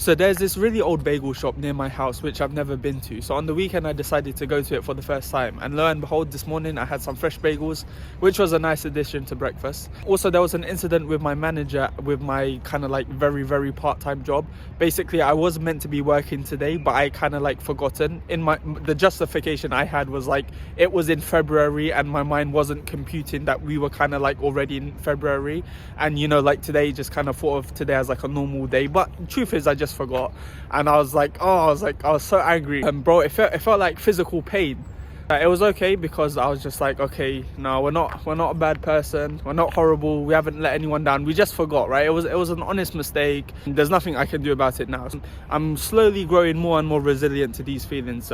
So there's this really old bagel shop near my house which I've never been to. So on the weekend I decided to go to it for the first time, and lo and behold, this morning I had some fresh bagels, which was a nice addition to breakfast. Also, there was an incident with my manager with my kind of like very part-time job. Basically, I was meant to be working today, but I kind of like forgotten. The justification I had was like it was in February and my mind wasn't computing that we were kind of like already in February, and you know, like today just kind of thought of today as like a normal day, but truth is I just forgot. And I was so angry, and bro, it felt like physical pain. It was okay because I was just like, okay, no, we're not a bad person, we're not horrible, we haven't let anyone down, we just forgot, right? It was an honest mistake. There's nothing I can do about it now. I'm slowly growing more and more resilient to these feelings.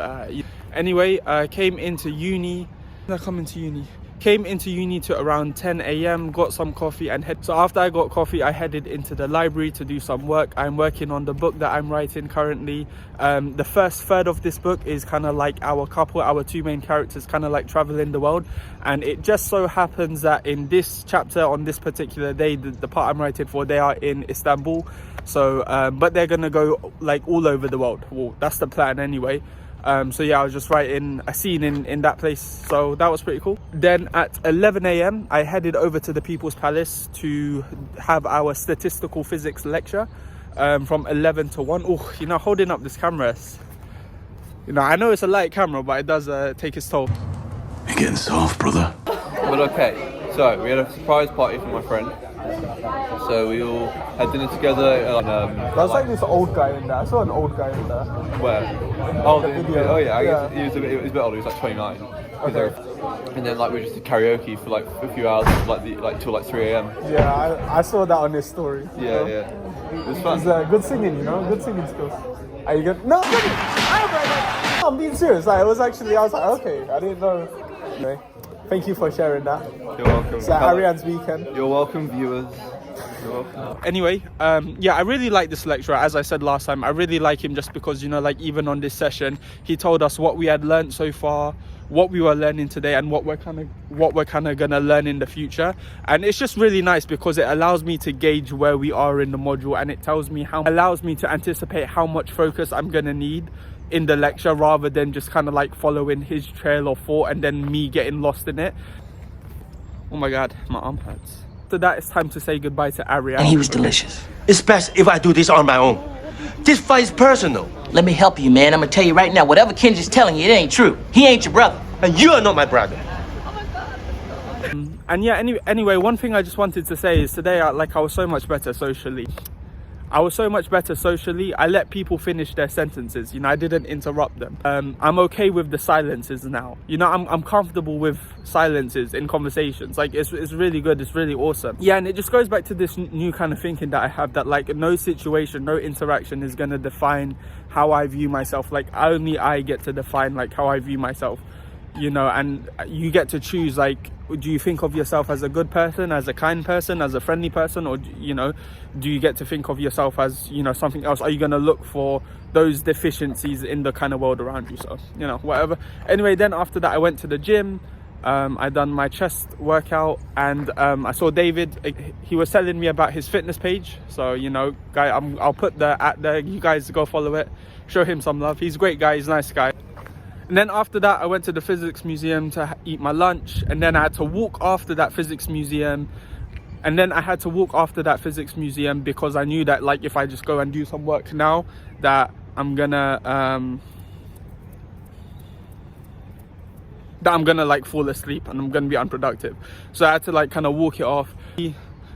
Anyway, came into uni to around 10 a.m, got some coffee and So after I got coffee, I headed into the library to do some work. I'm working on the book that I'm writing currently. The first third of this book is kind of like our two main characters kind of like traveling the world, and it just so happens that in this chapter, on this particular day, the part I'm writing for, they are in Istanbul. So but they're gonna go like all over the world. Well, that's the plan anyway. So yeah, I was just writing a scene in that place, so that was pretty cool. Then at 11 a.m, I headed over to the People's Palace to have our statistical physics lecture from 11 to 1. Oh, you know, holding up this camera, you know, I know it's a light camera, but it does take its toll. You're getting soft, brother. Well, okay, so we had a surprise party for my friend. So we all had dinner together. There was like this old guy in there. I saw an old guy in there. Where? Oh yeah, I guess he was a bit older. He was like 29. Okay. And then like we just did karaoke for like a few hours, till like 3 a.m. Yeah, I saw that on his story. Yeah, yeah. It was fun. It's good singing, you know, good singing skills. Are you good? No, I'm being serious. I was like, okay, I didn't know. Anyway, thank you for sharing that. You're welcome. It's Ariane's weekend. You're welcome, viewers. Anyway, yeah, I really like this lecturer. As I said last time, I really like him just because, you know, like even on this session, he told us what we had learned so far, what we were learning today, and what we're kind of gonna learn in the future. And it's just really nice because it allows me to gauge where we are in the module, and it allows me to anticipate how much focus I'm gonna need in the lecture, rather than just kind of like following his trail of thought and then me getting lost in it. Oh my god, my arm hurts. After that, it's time to say goodbye to Ariane. And he was delicious. It's best if I do this on my own. This fight is personal. Let me help you, man. I'm gonna tell you right now, whatever Kenji's telling you, it ain't true. He ain't your brother. And you are not my brother. And yeah, anyway, one thing I just wanted to say is today, I was so much better socially. I let people finish their sentences, you know, I didn't interrupt them. I'm okay with the silences now, you know, I'm comfortable with silences in conversations. Like it's really good, it's really awesome. Yeah, and it just goes back to this new kind of thinking that I have, that like no situation, no interaction is gonna define how I view myself. Like only I get to define like how I view myself, you know, and you get to choose, like, do you think of yourself as a good person, as a kind person, as a friendly person, or, you know, do you get to think of yourself as, you know, something else? Are you going to look for those deficiencies in the kind of world around you? So, you know, whatever. Anyway, then after that, I went to the gym. I done my chest workout, and I saw David. He was telling me about his fitness page. So, you know, guy, I'll put the at there. You guys go follow it. Show him some love. He's a great guy. He's a nice guy. And then after that, I went to the physics museum to eat my lunch, and then I had to walk after that physics museum. Because I knew that, like, if I just go and do some work now, that I'm gonna like fall asleep and I'm gonna be unproductive. So I had to like kind of walk it off.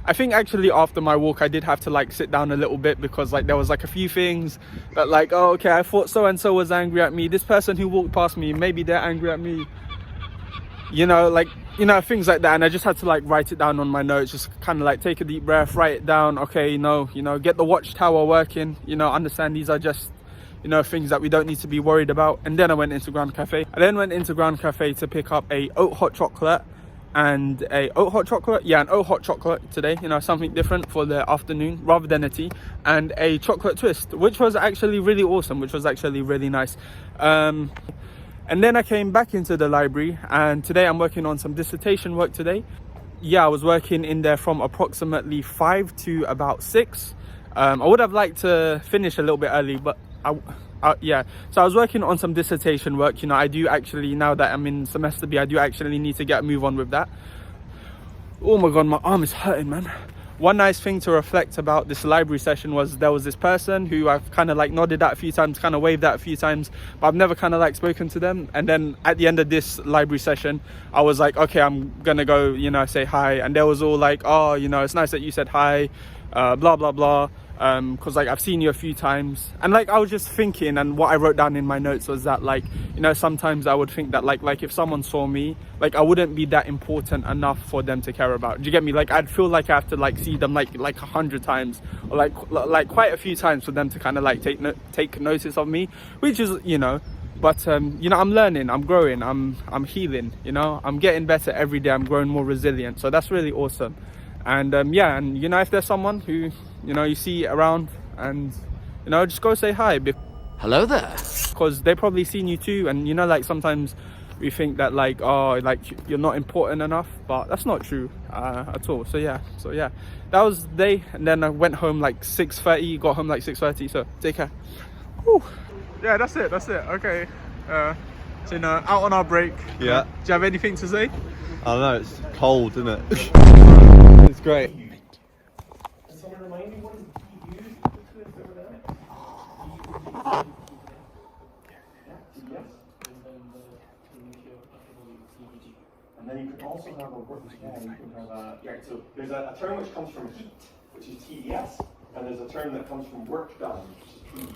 I think actually after my walk I did have to like sit down a little bit, because like there was like a few things that like, oh okay, I thought so and so was angry at me, this person who walked past me, maybe they're angry at me, you know, like, you know, things like that. And I just had to like write it down on my notes, just kind of like take a deep breath, write it down. Okay, you know, get the watchtower working, you know, understand these are just, you know, things that we don't need to be worried about. And then I went into Grand Cafe. To pick up a oat hot chocolate and an oat hot chocolate today, you know, something different for the afternoon rather than a tea, and a chocolate twist, which was actually really awesome, which was actually really nice. And then I came back into the library, and today I'm working on some dissertation work today. Yeah, I was working in there from approximately 5 to about 6. I would have liked to finish a little bit early, but yeah. So I was working on some dissertation work. You know, I do actually, now that I'm in semester B, I do actually need to move on with that. Oh my god, my arm is hurting, man. One nice thing to reflect about this library session was there was this person who I've kind of like nodded at a few times, kind of waved at a few times, but I've never kind of like spoken to them. And then at the end of this library session, I was like, okay, I'm gonna go, you know, say hi. And they was all like, oh, you know, it's nice that you said hi, blah blah blah, because like I've seen you a few times. And like I was just thinking, and what I wrote down in my notes was that, like, you know, sometimes I would think that like if someone saw me, like I wouldn't be that important enough for them to care about. Do you get me? Like I'd feel like I have to like see them like 100 times, or like quite a few times for them to kind of like take notice of me, which is, you know. But you know, I'm learning, I'm growing, I'm healing, you know, I'm getting better every day, I'm growing more resilient. So that's really awesome. And yeah, and you know, if there's someone who, you know, you see around, and you know, just go say hi. Hello there. Because they probably seen you too. And you know, like sometimes we think that like, oh, like you're not important enough, but that's not true at all. So yeah, that was the day. And then I went home like 6:30, got home like 6:30. So take care. Whew. Yeah, that's it. Okay. So you know, out on our break. Yeah. Do you have anything to say? I don't know, it's cold, isn't it? It's great. And then you can also have a work. You can have a, yeah. So there's a term which comes from heat, which is TDS, and there's a term that comes from work done, which is PD.